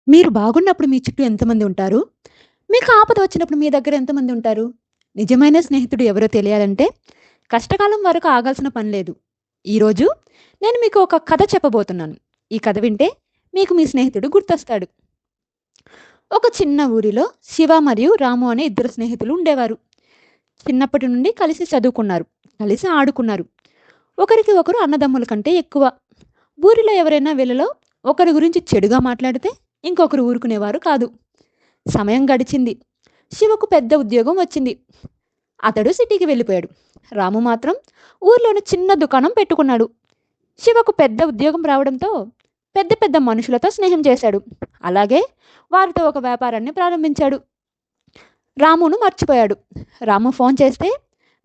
మీరు బాగున్నప్పుడు మీ చుట్టూ ఎంతమంది ఉంటారు? మీకు ఆపద వచ్చినప్పుడు మీ దగ్గర ఎంతమంది ఉంటారు? నిజమైన స్నేహితుడు ఎవరో తెలియాలంటే కష్టకాలం వరకు ఆగాల్సిన పని లేదు. ఈరోజు నేను మీకు ఒక కథ చెప్పబోతున్నాను. ఈ కథ వింటే మీకు మీ స్నేహితుడు గుర్తొస్తాడు. ఒక చిన్న ఊరిలో శివ మరియు రాము అనే ఇద్దరు స్నేహితులు ఉండేవారు. చిన్నప్పటి నుండి కలిసి చదువుకున్నారు. కలిసి ఆడుకున్నారు. ఒకరికి ఒకరు అన్నదమ్ముల కంటే ఎక్కువ. ఊరిలో ఎవరైనా వీళ్ళలో ఒకరి గురించి చెడుగా మాట్లాడితే ఇంకొకరు ఊరుకునేవారు కాదు. సమయం గడిచింది. శివకు పెద్ద ఉద్యోగం వచ్చింది. అతడు సిటీకి వెళ్ళిపోయాడు. రాము మాత్రం ఊర్లోని చిన్న దుకాణం పెట్టుకున్నాడు. శివకు పెద్ద ఉద్యోగం రావడంతో పెద్ద పెద్ద మనుషులతో స్నేహం చేశాడు. అలాగే వారితో ఒక వ్యాపారాన్ని ప్రారంభించాడు. రామును మర్చిపోయాడు. రాము ఫోన్ చేస్తే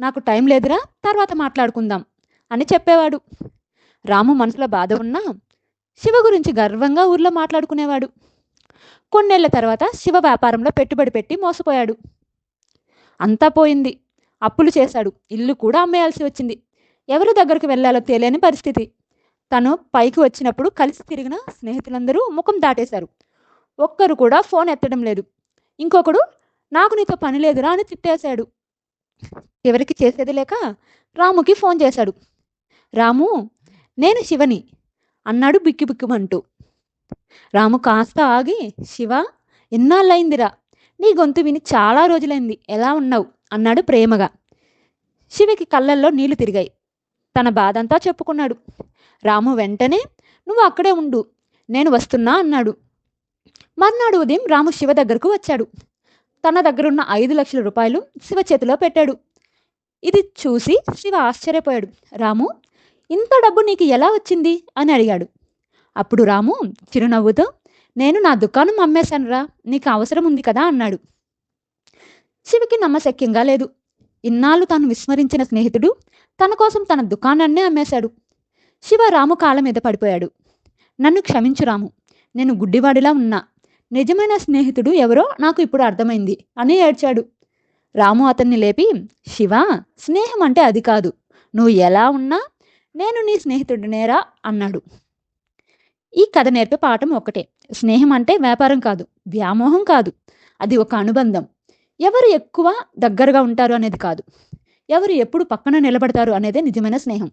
నాకు టైం లేదురా, తర్వాత మాట్లాడుకుందాం అని చెప్పేవాడు. రాము మనసులో బాధ ఉన్నా శివ గురించి గర్వంగా ఊర్లో మాట్లాడుకునేవాడు. కొన్నేళ్ల తర్వాత శివ వ్యాపారంలో పెట్టుబడి పెట్టి మోసపోయాడు. అంతా పోయింది. అప్పులు చేశాడు. ఇల్లు కూడా అమ్మేయాల్సి వచ్చింది. ఎవరి దగ్గరకు వెళ్ళాలో తెలియని పరిస్థితి. తను పైకి వచ్చినప్పుడు కలిసి తిరిగిన స్నేహితులందరూ ముఖం దాటేశారు. ఒక్కరు కూడా ఫోన్ ఎత్తడం లేదు. ఇంకొకడు నాకు నీతో పని లేదురా అని తిట్టేశాడు. ఎవరికి చేసేది లేక రాముకి ఫోన్ చేశాడు. రాము, నేను శివని అన్నాడు బిక్కి బిక్కుమంటూ. రాము కాస్త ఆగి, శివ, ఎన్నాళ్ళయిందిరా, నీ గొంతు విని చాలా రోజులైంది, ఎలా ఉన్నావు అన్నాడు ప్రేమగా. శివకి కళ్ళల్లో నీళ్లు తిరిగాయి. తన బాధంతా చెప్పుకున్నాడు. రాము వెంటనే నువ్వు అక్కడే ఉండు, నేను వస్తున్నా అన్నాడు. మర్నాడు ఉదయం రాము శివ దగ్గరకు వచ్చాడు. తన దగ్గరున్న 5 లక్షల రూపాయలు శివ చేతిలో పెట్టాడు. ఇది చూసి శివ ఆశ్చర్యపోయాడు. రాము, ఇంత డబ్బు నీకు ఎలా వచ్చింది అని అడిగాడు. అప్పుడు రాము చిరునవ్వుతో, నేను నా దుకాణం అమ్మేశానురా, నీకు అవసరం ఉంది కదా అన్నాడు. శివకి నమ్మశక్యంగా లేదు. ఇన్నాళ్ళు తాను విస్మరించిన స్నేహితుడు తన కోసం తన దుకాణాన్నే అమ్మేశాడు. శివ రాము కాళ్ళ మీద పడిపోయాడు. నన్ను క్షమించు రాము, నేను గుడ్డివాడిలా ఉన్నా. నిజమైన స్నేహితుడు ఎవరో నాకు ఇప్పుడు అర్థమైంది అని ఏడ్చాడు. రాము అతన్ని లేపి, శివ, స్నేహం అంటే అది కాదు, నువ్వు ఎలా ఉన్నా నేను నీ స్నేహితుడినేరా అన్నాడు. ఈ కథ నేర్పే పాఠం ఒకటే. స్నేహం అంటే వ్యాపారం కాదు, వ్యామోహం కాదు. అది ఒక అనుబంధం. ఎవరు ఎక్కువ దగ్గరగా ఉంటారు అనేది కాదు, ఎవరు ఎప్పుడు పక్కన నిలబడతారు అనేదే నిజమైన స్నేహం.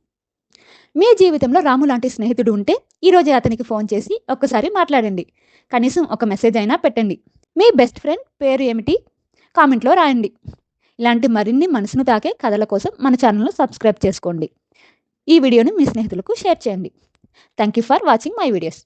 మీ జీవితంలో రాము లాంటి స్నేహితుడు ఉంటే ఈరోజే అతనికి ఫోన్ చేసి ఒక్కసారి మాట్లాడండి. కనీసం ఒక మెసేజ్ అయినా పెట్టండి. మీ బెస్ట్ ఫ్రెండ్ పేరు ఏమిటి కామెంట్లో రాయండి. ఇలాంటి మరిన్ని మనసును తాకే కథల కోసం మన ఛానల్ను సబ్స్క్రైబ్ చేసుకోండి. ఈ వీడియోని మీ స్నేహితులకు షేర్ చేయండి. Thank you for watching my videos.